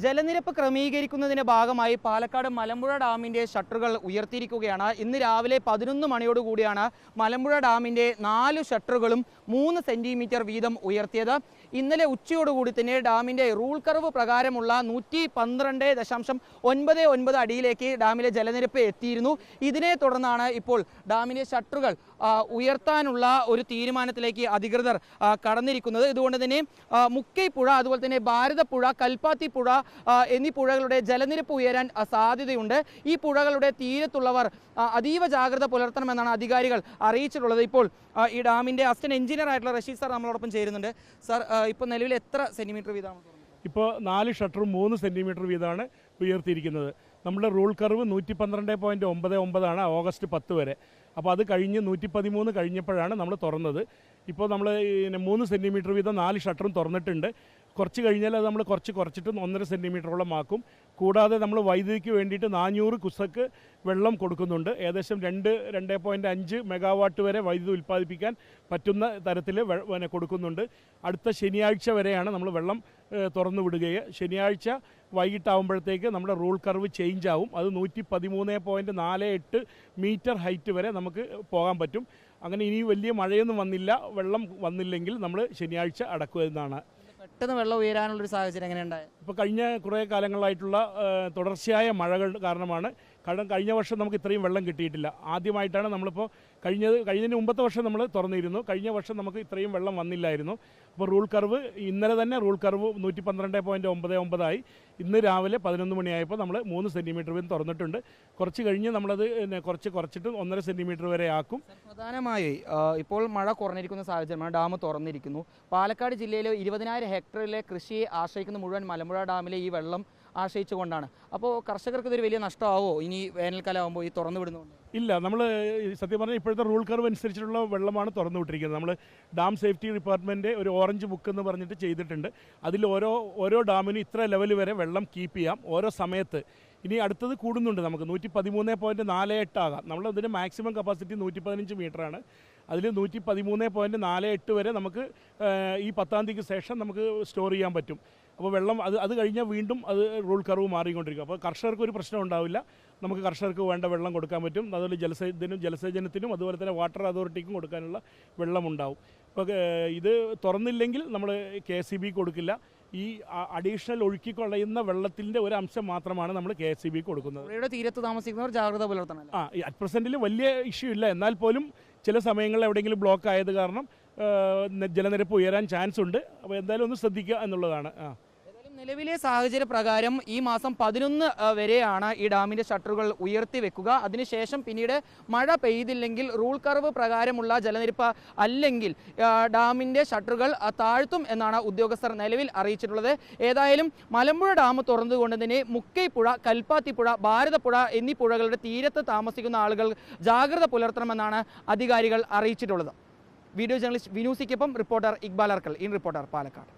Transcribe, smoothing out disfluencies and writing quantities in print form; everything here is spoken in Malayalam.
ജലനിരപ്പ് ക്രമീകരിക്കുന്നതിന്റെ ഭാഗമായി പാലക്കാട് മലമ്പുഴ ഡാമിന്റെ ഷട്ടറുകൾ ഉയർത്തിയിരിക്കുകയാണ്. ഇന്ന് രാവിലെ 11 മണിയോടുകൂടിയാണ് മലമ്പുഴ ഡാമിന്റെ 4 ഷട്ടറുകളും 3 സെന്റിമീറ്റർ വീതം ഉയർത്തിയത്. ഇന്നലെ ഉച്ചയോടുകൂടി തന്നെ ഡാമിന്റെ റൂൾ കർവ് പ്രകാരമുള്ള 112.99 അടിയിലേക്ക് ഡാമിലെ ജലനിരപ്പ് എത്തിയിരുന്നു. ഇതിനെ തുടർന്നാണ് ഇപ്പോൾ ഡാമിന്റെ ഷട്ടറുകൾ ഉയർത്താനുള്ള ഒരു തീരുമാനത്തിലേക്ക് അധികൃതർ കടന്നിരിക്കുന്നത്. ഇതുകൊണ്ട് തന്നെ മുക്കൈപ്പുഴ, അതുപോലെ തന്നെ ഭാരതപ്പുഴ, കൽപ്പാത്തിപ്പുഴ എന്നീ പുഴകളുടെ ജലനിരപ്പ് ഉയരാൻ സാധ്യതയുണ്ട്. ഈ പുഴകളുടെ തീരത്തുള്ളവർ അതീവ ജാഗ്രത പുലർത്തണമെന്നാണ് അധികാരികൾ അറിയിച്ചിട്ടുള്ളത്. ഇപ്പോൾ ഈ ഡാമിന്റെ അസിസ്റ്റന്റ് എഞ്ചിനീയർ ആയിട്ടുള്ള റഷീദ് സാർ നമ്മളോടൊപ്പം ചേരുന്നുണ്ട്. സാർ, ഇപ്പോൾ നിലവിൽ എത്ര സെന്റിമീറ്റർ വീതമാണ്? ഇപ്പോൾ 4 ഷട്ടറും 3 സെന്റിമീറ്റർ വീതമാണ് ഉയർത്തിയിരിക്കുന്നത്. നമ്മുടെ റൂൾ കർവ് 112.99 ആണ് ഓഗസ്റ്റ് 10 വരെ. അപ്പോൾ അത് കഴിഞ്ഞ് 113 കഴിഞ്ഞപ്പോഴാണ് നമ്മൾ തുറന്നത്. ഇപ്പോൾ നമ്മൾ 3 സെന്റിമീറ്റർ വീതം 4 ഷട്ടറും തുറന്നിട്ടുണ്ട്. കുറച്ച് കഴിഞ്ഞാൽ അത് നമ്മൾ കുറച്ചിട്ട് 1.5 സെന്റിമീറ്ററോളം ആക്കും. കൂടാതെ നമ്മൾ വൈദ്യുതിക്ക് വേണ്ടിയിട്ട് 400 കുസക്ക് വെള്ളം കൊടുക്കുന്നുണ്ട്. ഏകദേശം 2.5 മെഗാവാട്ട് വരെ വൈദ്യുതി ഉൽപ്പാദിപ്പിക്കാൻ പറ്റുന്ന തരത്തിൽ കൊടുക്കുന്നുണ്ട്. അടുത്ത ശനിയാഴ്ച വരെയാണ് നമ്മൾ വെള്ളം തുറന്നു വിടുകയും ശനിയാഴ്ച വൈകിട്ടാവുമ്പോഴത്തേക്ക് നമ്മുടെ റൂൾ കർവ് ചേഞ്ച് ആവും. അത് 113.48 മീറ്റർ ഹൈറ്റ് വരെ നമുക്ക് പോകാൻ പറ്റും. അങ്ങനെ ഇനി വലിയ മഴയൊന്നും വെള്ളം വന്നില്ലെങ്കിൽ നമ്മൾ ശനിയാഴ്ച അടക്കുക എന്നാണ്. പെട്ടെന്ന് വെള്ളം ഉയരാനുള്ളൊരു സാഹചര്യം എങ്ങനെയുണ്ടായത്? ഇപ്പോൾ കഴിഞ്ഞ കുറേ കാലങ്ങളായിട്ടുള്ള തുടർച്ചയായ മഴകൾ കാരണമാണ്. കാരണം കഴിഞ്ഞ വർഷം നമുക്ക് ഇത്രയും വെള്ളം കിട്ടിയിട്ടില്ല. ആദ്യമായിട്ടാണ് നമ്മളിപ്പോൾ കഴിഞ്ഞതിന് മുമ്പത്തെ വർഷം നമ്മൾ തുറന്നിരുന്നു. കഴിഞ്ഞ വർഷം നമുക്ക് ഇത്രയും വെള്ളം വന്നില്ലായിരുന്നു. അപ്പോൾ റൂൾ കർവ് ഇന്നലെ തന്നെ റൂൾ കർവ് 112.99 ആയി. ഇന്ന് രാവിലെ 11 മണിയായപ്പോൾ നമ്മൾ 3 സെൻറ്റിമീറ്റർ വീതം തുറന്നിട്ടുണ്ട്. കുറച്ച് കഴിഞ്ഞ് നമ്മളത് കുറച്ചിട്ട് 1.5 സെൻറ്റിമീറ്റർ വരെ ആക്കും. പ്രധാനമായി ഇപ്പോൾ മഴ കുറഞ്ഞിരിക്കുന്ന സാഹചര്യമാണ്. ഡാം തുറന്നിരിക്കുന്നു. പാലക്കാട് ജില്ലയിലെ 20,000 ഹെക്ടറിലെ കൃഷിയെ ആശ്രയിക്കുന്ന മുഴുവൻ മലമ്പുഴ ഡാമിലെ ഈ വെള്ളം ആശ്രയിച്ചുകൊണ്ടാണ്. അപ്പോൾ കർഷകർക്ക് ഇതൊരു വലിയ നഷ്ടമാവോ ഇനി വേനൽക്കാലം ആകുമ്പോൾ ഈ തുറന്നു വിടുന്നുണ്ട്? ഇല്ല, നമ്മൾ സത്യം പറഞ്ഞാൽ ഇപ്പോഴത്തെ റൂൾ കർവ് അനുസരിച്ചിട്ടുള്ള വെള്ളമാണ് തുറന്നു വിട്ടിരിക്കുന്നത്. നമ്മൾ ഡാം സേഫ്റ്റി ഡിപ്പാർട്ട്മെൻറ്റ് ഒരു ഓറഞ്ച് ബുക്ക് എന്ന് പറഞ്ഞിട്ട് ചെയ്തിട്ടുണ്ട്. അതിൽ ഓരോ ഡാമിനും ഇത്ര ലെവൽ വരെ വെള്ളം കീപ്പ് ചെയ്യാം ഓരോ സമയത്ത്. ഇനി അടുത്തത് കൂടുന്നുണ്ട്. നമുക്ക് 113.48 ആകാം. നമ്മളതിന് മാക്സിമം കപ്പാസിറ്റി 115 മീറ്ററാണ്. അതിൽ 113.48 വരെ നമുക്ക് ഈ 10-ാം തീയതിക്ക് ശേഷം നമുക്ക് സ്റ്റോർ ചെയ്യാൻ പറ്റും. അപ്പോൾ വെള്ളം അത് കഴിഞ്ഞാൽ വീണ്ടും അത് റൂൾ കർവ് മാറിക്കൊണ്ടിരിക്കും. അപ്പോൾ കർഷകർക്ക് ഒരു പ്രശ്നം ഉണ്ടാവില്ല. നമുക്ക് കർഷകർക്ക് വേണ്ട വെള്ളം കൊടുക്കാൻ പറ്റും. അതുപോലെ ജലസേചനത്തിനും അതുപോലെ തന്നെ വാട്ടർ അതോറിറ്റിക്കും കൊടുക്കാനുള്ള വെള്ളമുണ്ടാവും. ഇപ്പോൾ ഇത് തുറന്നില്ലെങ്കിൽ നമ്മൾ KSEB കൊടുക്കില്ല. ഈ അഡീഷണൽ ഒഴുക്കിക്കൊള്ളുന്ന വെള്ളത്തിൻ്റെ ഒരു അംശം മാത്രമാണ് നമ്മൾ KSEB കൊടുക്കുന്നത്. തീരത്ത് താമസിക്കുന്നവർ ജാഗ്രത പുലർത്തണം. അറ്റ് പ്രസൻറ്റിൽ വലിയ ഇഷ്യൂ ഇല്ല. എന്നാൽ പോലും ചില സമയങ്ങളിൽ എവിടെയെങ്കിലും ബ്ലോക്ക് ആയത് കാരണം ജലനിരപ്പ് ഉയരാൻ ചാൻസ് ഉണ്ട്. അപ്പോൾ എന്തായാലും ഒന്ന് ശ്രദ്ധിക്കുക എന്നുള്ളതാണ്. നിലവിലെ സാഹചര്യ പ്രകാരം ഈ മാസം 11 വരെയാണ് ഈ ഡാമിന്റെ ഷട്ടറുകൾ ഉയർത്തി വെക്കുക. അതിനുശേഷം പിന്നീട് മഴ പെയ്തില്ലെങ്കിൽ റൂൾ കർവ് പ്രകാരമുള്ള ജലനിരപ്പ് അല്ലെങ്കിൽ ഡാമിന്റെ ഷട്ടറുകൾ താഴ്ത്തും എന്നാണ് ഉദ്യോഗസ്ഥർ നിലവിൽ അറിയിച്ചിട്ടുള്ളത്. ഏതായാലും മലമ്പുഴ ഡാം തുറന്നുകൊണ്ട് തന്നെ മുക്കൈപ്പുഴ, കൽപ്പാത്തിപ്പുഴ, ഭാരതപ്പുഴ എന്നീ പുഴകളുടെ തീരത്ത് താമസിക്കുന്ന ആളുകൾ ജാഗ്രത പുലർത്തണമെന്നാണ് അധികാരികൾ അറിയിച്ചിട്ടുള്ളത്. വീഡിയോ ജേർണലിസ്റ്റ് വിനൂസിക്കൊപ്പം reporter Iqbal Arkkal, in reporter, Palakkad.